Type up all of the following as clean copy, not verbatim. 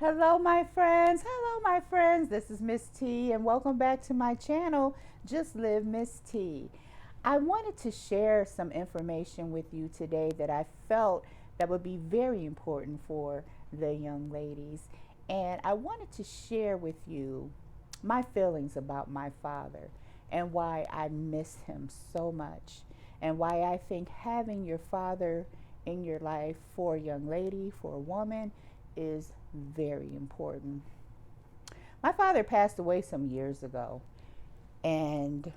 Hello, my friends. Hello, my friends. This is Miss T, and welcome back to my channel, Just Live Miss T. I wanted to share some information with you today that I felt that would be very important for the young ladies. And I wanted to share with you my feelings about my father and why I miss him so much, and why I think having your father in your life for a young lady, for a woman, is very important. My father passed away some years ago, and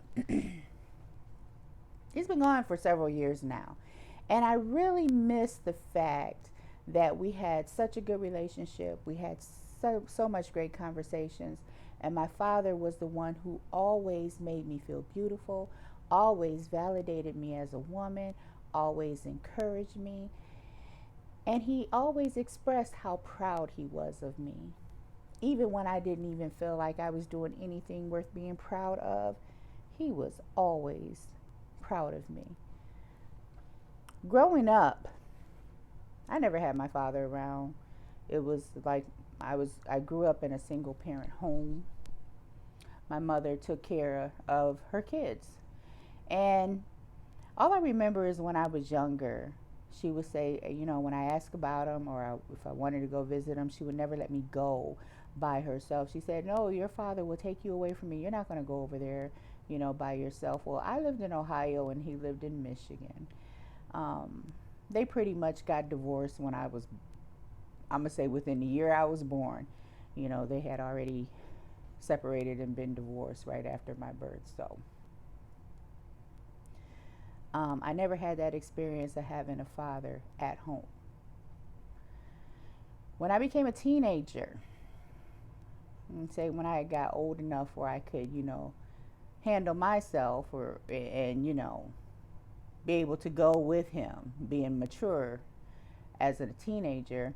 he's been gone for several years now. And I really miss the fact that we had such a good relationship. We had so much great conversations. And my father was the one who always made me feel beautiful, always validated me as a woman, always encouraged me. And he always expressed how proud he was of me. Even when I didn't even feel like I was doing anything worth being proud of, he was always proud of me. Growing up, I never had my father around. It was like I grew up in a single parent home. My mother took care of her kids. And all I remember is when I was younger, she would say, when I asked about him if I wanted to go visit him, she would never let me go by herself. She said, "No, your father will take you away from me. You're not going to go over there, by yourself." Well, I lived in Ohio and he lived in Michigan. Um, they pretty much got divorced when I'm going to say within the year I was born. They had already separated and been divorced right after my birth. So I never had that experience of having a father at home. When I became a teenager, and say when I got old enough where I could, handle myself and be able to go with him, being mature as a teenager,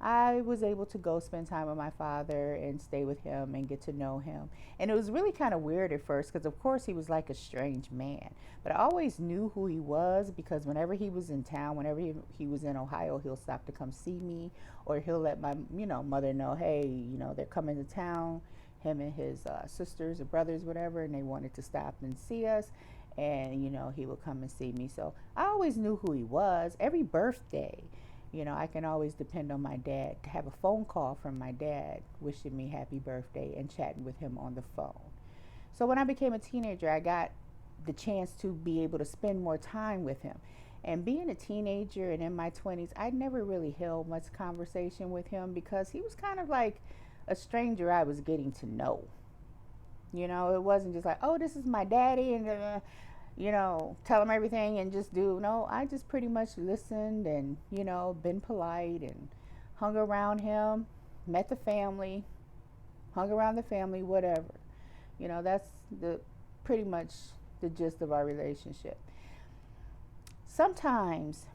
I was able to go spend time with my father and stay with him and get to know him. And it was really kind of weird at first because, of course, he was like a strange man. But I always knew who he was because whenever he was in town, whenever he was in Ohio, he'll stop to come see me, or he'll let my mother know, hey, they're coming to town, him and his sisters or brothers, whatever, and they wanted to stop and see us. And he would come and see me. So I always knew who he was. Every birthday, I can always depend on my dad to have a phone call from my dad wishing me happy birthday and chatting with him on the phone. So when I became a teenager, I got the chance to be able to spend more time with him. And being a teenager and in my 20s, I never really held much conversation with him because he was kind of like a stranger I was getting to know. It wasn't just like, oh, this is my daddy, and tell him everything and just do. No, I just pretty much listened and, been polite and hung around him, met the family, hung around the family, whatever. That's the pretty much the gist of our relationship. Sometimes,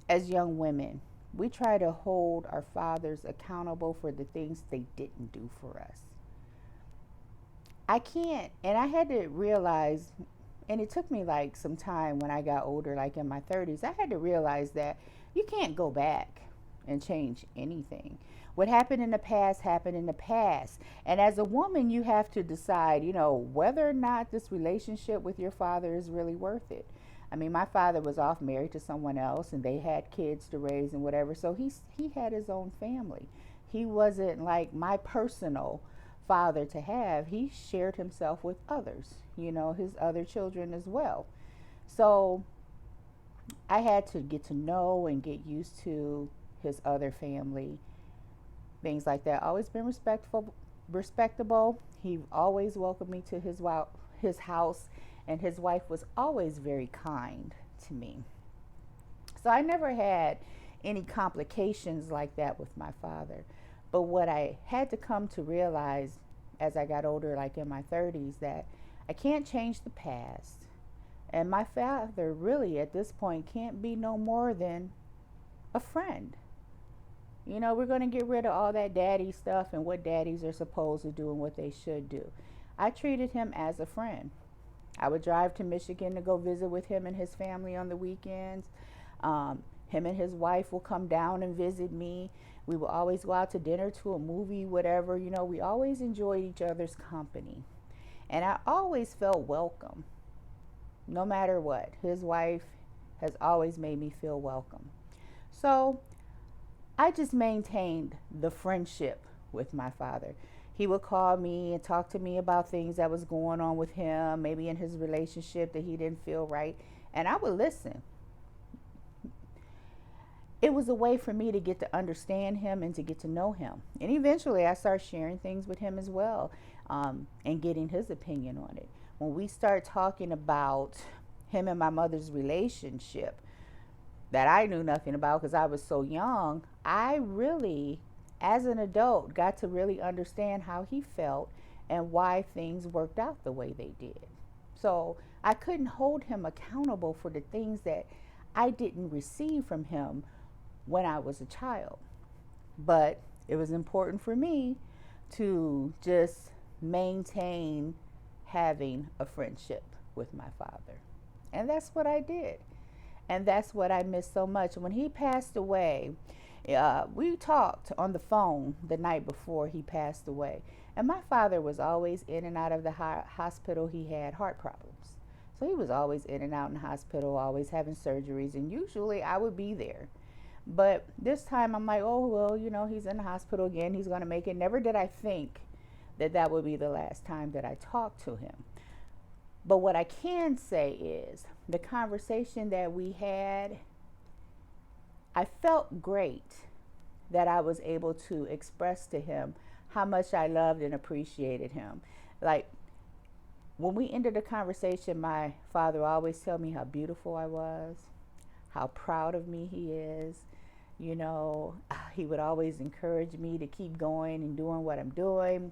as young women, we try to hold our fathers accountable for the things they didn't do for us. I can't, and I had to realize, and it took me like some time when I got older, like in my 30s, I had to realize that you can't go back and change anything. What happened in the past happened in the past. And as a woman, you have to decide, whether or not this relationship with your father is really worth it. I mean, my father was off married to someone else and they had kids to raise and whatever. So he had his own family. He wasn't like my personal father to have. He shared himself with others, his other children as well. So I had to get to know and get used to his other family, things like that. Always been respectable. He always welcomed me to his house, and his wife was always very kind to me. So I never had any complications like that with my father. But what I had to come to realize as I got older, like in my 30s, that I can't change the past. And my father really at this point can't be no more than a friend. We're going to get rid of all that daddy stuff and what daddies are supposed to do and what they should do. I treated him as a friend. I would drive to Michigan to go visit with him and his family on the weekends. Him and his wife will come down and visit me. We would always go out to dinner, to a movie, whatever. You know, we always enjoyed each other's company. And I always felt welcome, no matter what. His wife has always made me feel welcome. So I just maintained the friendship with my father. He would call me and talk to me about things that was going on with him, maybe in his relationship that he didn't feel right, and I would listen. It was a way for me to get to understand him and to get to know him. And eventually I started sharing things with him as well, and getting his opinion on it. When we start talking about him and my mother's relationship that I knew nothing about because I was so young, I really, as an adult, got to really understand how he felt and why things worked out the way they did. So I couldn't hold him accountable for the things that I didn't receive from him when I was a child. But it was important for me to just maintain having a friendship with my father. And that's what I did. And that's what I miss so much. When he passed away, we talked on the phone the night before he passed away. And my father was always in and out of the hospital. He had heart problems. So he was always in and out in the hospital, always having surgeries. And usually I would be there. But this time I'm like, oh, well, you know, he's in the hospital again. He's going to make it. Never did I think that that would be the last time that I talked to him. But what I can say is the conversation that we had, I felt great that I was able to express to him how much I loved and appreciated him. Like, when we ended the conversation, my father always told me how beautiful I was, how proud of me he is. You know, he would always encourage me to keep going and doing what I'm doing.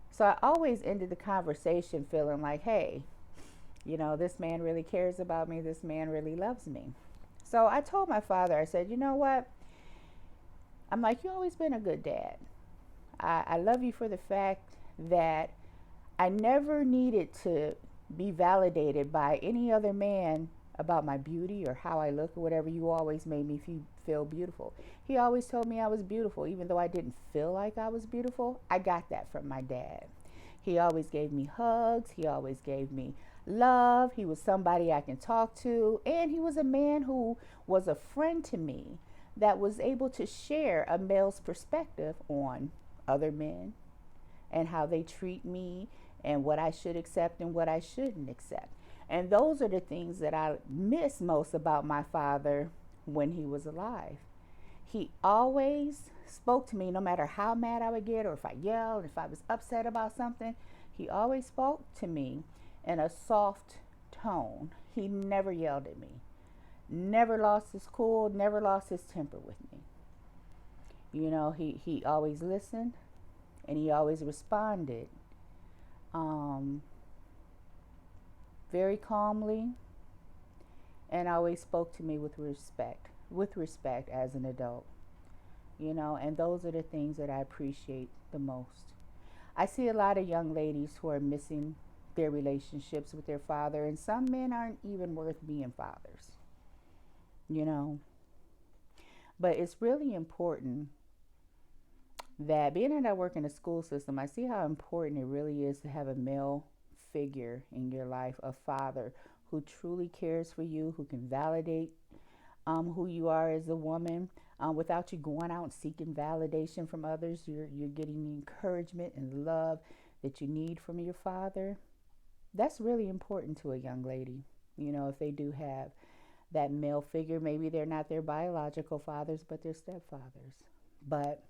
So I always ended the conversation feeling like, hey, you know, this man really cares about me. This man really loves me. So I told my father, I said, you know what? I'm like, you've always been a good dad. I love you for the fact that I never needed to be validated by any other man about my beauty or how I look or whatever. You always made me feel beautiful. He always told me I was beautiful, even though I didn't feel like I was beautiful. I got that from my dad. He always gave me hugs. He always gave me love. He was somebody I can talk to. And he was a man who was a friend to me that was able to share a male's perspective on other men and how they treat me and what I should accept and what I shouldn't accept. And those are the things that I miss most about my father when he was alive. He always spoke to me, no matter how mad I would get or if I yelled, if I was upset about something. He always spoke to me in a soft tone. He never yelled at me, never lost his cool, never lost his temper with me. You know, he always listened and he always responded very calmly, and always spoke to me with respect as an adult. You know, and those are the things that I appreciate the most. I see a lot of young ladies who are missing their relationships with their father, and some men aren't even worth being fathers, you know. But it's really important that, being that I work in the school system, I see how important it really is to have a male figure in your life, a father who truly cares for you, who can validate who you are as a woman, without you going out and seeking validation from others. You're getting the encouragement and love that you need from your father. That's really important to a young lady. You know, if they do have that male figure, maybe they're not their biological fathers, but they're stepfathers. But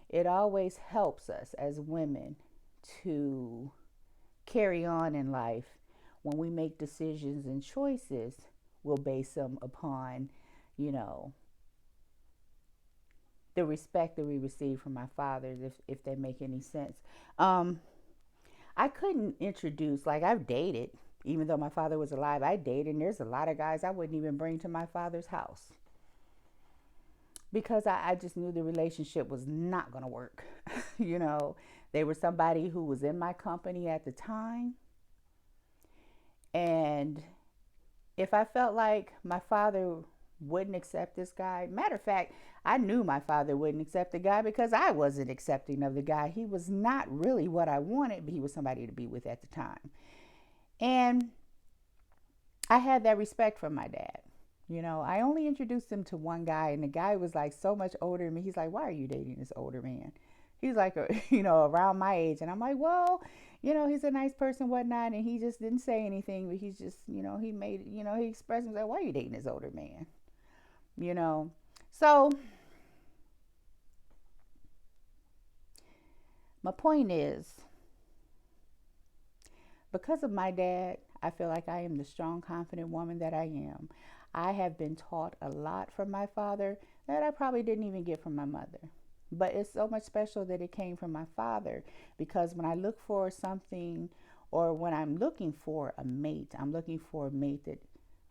it always helps us as women to carry on in life when we make decisions and choices. We'll base them upon, you know, the respect that we receive from our fathers, if they make any sense. I couldn't introduce, like, I've dated, even though my father was alive, I dated, and there's a lot of guys I wouldn't even bring to my father's house because I just knew the relationship was not going to work. You know, they were somebody who was in my company at the time. And if I felt like my father wouldn't accept this guy. Matter of fact, I knew my father wouldn't accept the guy because I wasn't accepting of the guy. He was not really what I wanted, but he was somebody to be with at the time. And I had that respect for my dad. You know, I only introduced him to one guy, and the guy was like so much older than me. He's like, "Why are you dating this older man?" He's like, around my age. And I'm like, well, he's a nice person, whatnot. And he just didn't say anything, but he's just, he made, he expressed himself, why are you dating this older man? You know, so my point is, because of my dad, I feel like I am the strong, confident woman that I am. I have been taught a lot from my father that I probably didn't even get from my mother. But it's so much special that it came from my father, because when I look for something, or when I'm looking for a mate, I'm looking for a mate that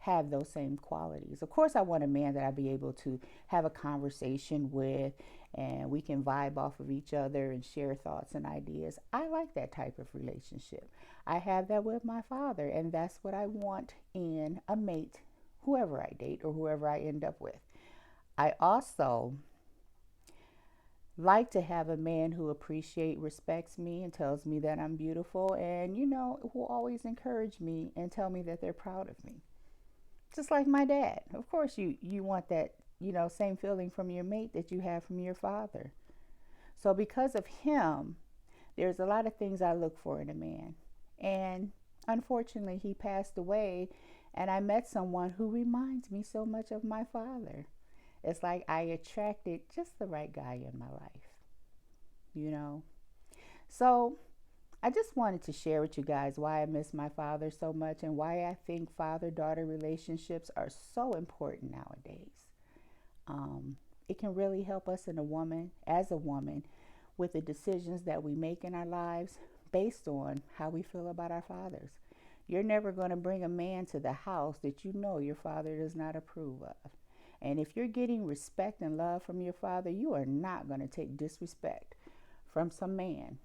have those same qualities. Of course, I want a man that I'll be able to have a conversation with, and we can vibe off of each other and share thoughts and ideas. I like that type of relationship. I have that with my father, and that's what I want in a mate, whoever I date or whoever I end up with. I also like to have a man who respects me and tells me that I'm beautiful, and who always encourage me and tell me that they're proud of me. Just like my dad. Of course you want that, same feeling from your mate that you have from your father. So because of him, there's a lot of things I look for in a man. And unfortunately, he passed away, and I met someone who reminds me so much of my father. It's like I attracted just the right guy in my life. So I just wanted to share with you guys why I miss my father so much, and why I think father-daughter relationships are so important nowadays. It can really help us as a woman, with the decisions that we make in our lives based on how we feel about our fathers. You're never going to bring a man to the house that your father does not approve of. And if you're getting respect and love from your father, you are not going to take disrespect from some man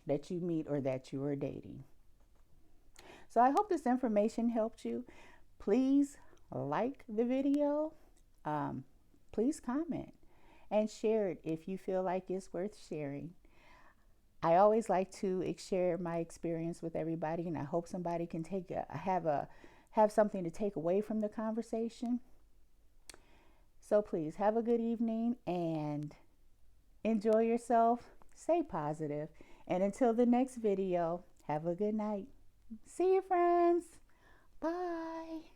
that you meet or that you are dating. So I hope this information helped you. Please like the video. Please comment and share it if you feel like it's worth sharing. I always like to share my experience with everybody, and I hope somebody can have something to take away from the conversation. So please have a good evening and enjoy yourself. Stay positive. And until the next video, have a good night. See you, friends. Bye.